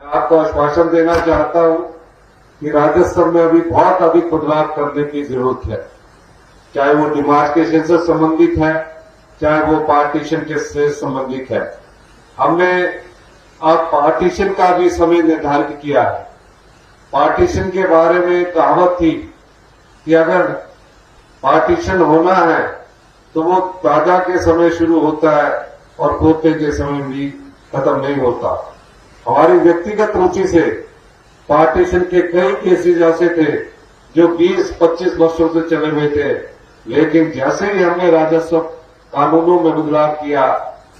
आपको आश्वासन देना चाहता हूं कि राजस्व में अभी बहुत अधिक बदलाव करने की जरूरत है, चाहे वो डिमार्केशन से संबंधित है, चाहे वो पार्टीशन के से संबंधित है। हमने अब पार्टीशन का भी समय निर्धारित किया है। पार्टीशन के बारे में कहावत थी कि अगर पार्टीशन होना है तो वो दादा के समय शुरू होता है और पोते के समय भी खत्म नहीं होता। हमारी व्यक्तिगत रुचि से पार्टीशन के कई केसेज ऐसे थे जो 20-25 वर्षों से चले हुए थे, लेकिन जैसे ही हमने राजस्व कानूनों में बदलाव किया,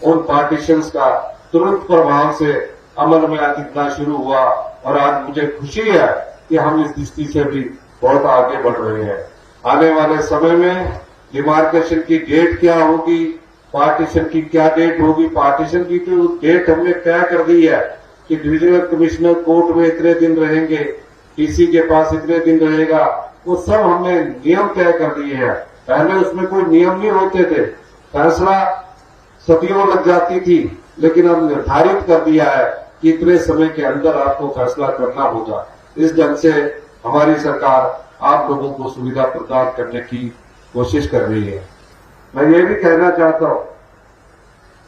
उन पार्टीशंस का तुरंत प्रभाव से अमल में दिखना शुरू हुआ और आज मुझे खुशी है कि हम इस दृष्टि से भी बहुत आगे बढ़ रहे हैं। आने वाले समय में डिमार्केशन की डेट क्या होगी, पार्टीशन की क्या डेट होगी, पार्टीशन की तो डेट हमने तय कर दी है कि डिविजनल कमिश्नर कोर्ट में इतने दिन रहेंगे, टीसी के पास इतने दिन रहेगा, वो सब हमने नियम तय कर दिए हैं। पहले उसमें कोई नियम नहीं होते थे, फैसला सदियों लग जाती थी, लेकिन अब निर्धारित कर दिया है कि इतने समय के अंदर आपको फैसला करना होगा। इस ढंग से हमारी सरकार आप लोगों को सुविधा प्रदान करने की कोशिश कर रही है। मैं ये भी कहना चाहता हूं,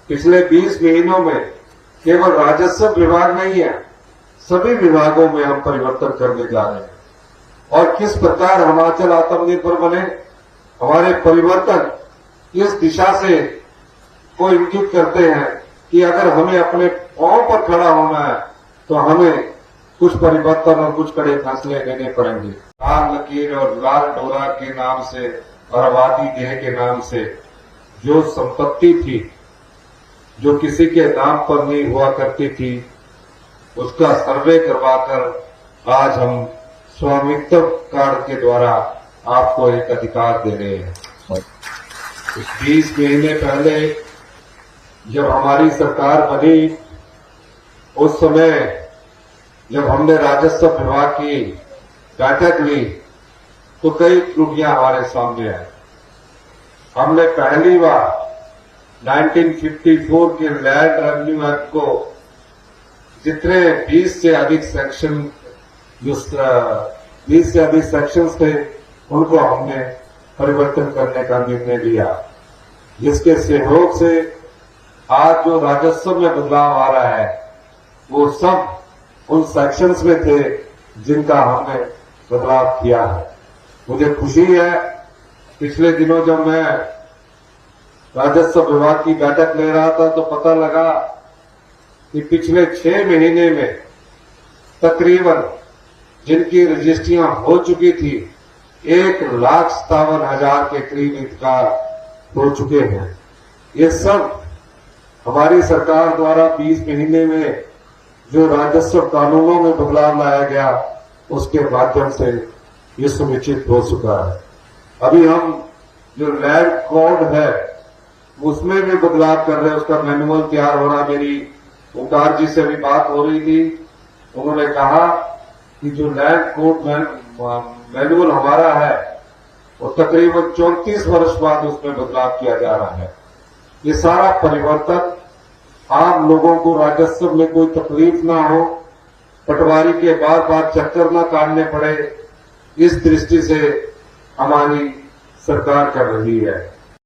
पिछले 20 महीनों में केवल राजस्व विभाग नहीं है, सभी विभागों में हम परिवर्तन करने जा रहे हैं। और किस प्रकार हिमाचल आत्मनिर्भर बने, हमारे परिवर्तन इस दिशा से को इंगित करते हैं कि अगर हमें अपने पांव पर खड़ा होना है तो हमें कुछ परिवर्तन और कुछ कड़े फैसले लेने पड़ेंगे। लाल लकीर और लाल डोरा के नाम से और आबादी देह के नाम से जो संपत्ति थी, जो किसी के नाम पर नहीं हुआ करती थी, उसका सर्वे करवाकर आज हम स्वामित्व कार्ड के द्वारा आपको एक अधिकार दे रहे हैं। 20 महीने पहले जब हमारी सरकार बनी, उस समय जब हमने राजस्व विभाग की बैठक ली तो कई त्रुटियां हमारे सामने आई। हमने पहली बार 1954 के लैंड रेवेन्यू एक्ट को जितने 20 से अधिक सेक्शन थे, उनको हमने परिवर्तन करने का निर्णय लिया, जिसके सहयोग से आज जो राजस्व में बदलाव आ रहा है वो सब उन सेक्शंस में थे जिनका हमने बदलाव किया है। मुझे खुशी है, पिछले दिनों जब मैं राजस्व विभाग की बैठक ले रहा था तो पता लगा कि पिछले 6 महीने में तकरीबन जिनकी रजिस्ट्रियां हो चुकी थी 1,57,000 के करीब इंतकाल हो चुके हैं। ये सब हमारी सरकार द्वारा 20 महीने में जो राजस्व कानूनों में बदलाव लाया गया, उसके माध्यम से ये सुनिश्चित हो चुका है। अभी हम जो लैंड कोड है उसमें भी बदलाव कर रहे हैं, उसका मैनुअल तैयार हो रहा। मेरी ओंकार जी से भी बात हो रही थी, उन्होंने कहा कि जो लैंड कोड मैनुअल हमारा है वो तकरीबन 34 वर्ष बाद उसमें बदलाव किया जा रहा है। ये सारा परिवर्तन आम लोगों को राजस्व में कोई तकलीफ ना हो, पटवारी के बार बार चक्कर ना काटने पड़े, इस दृष्टि से हमारी सरकार कर रही है।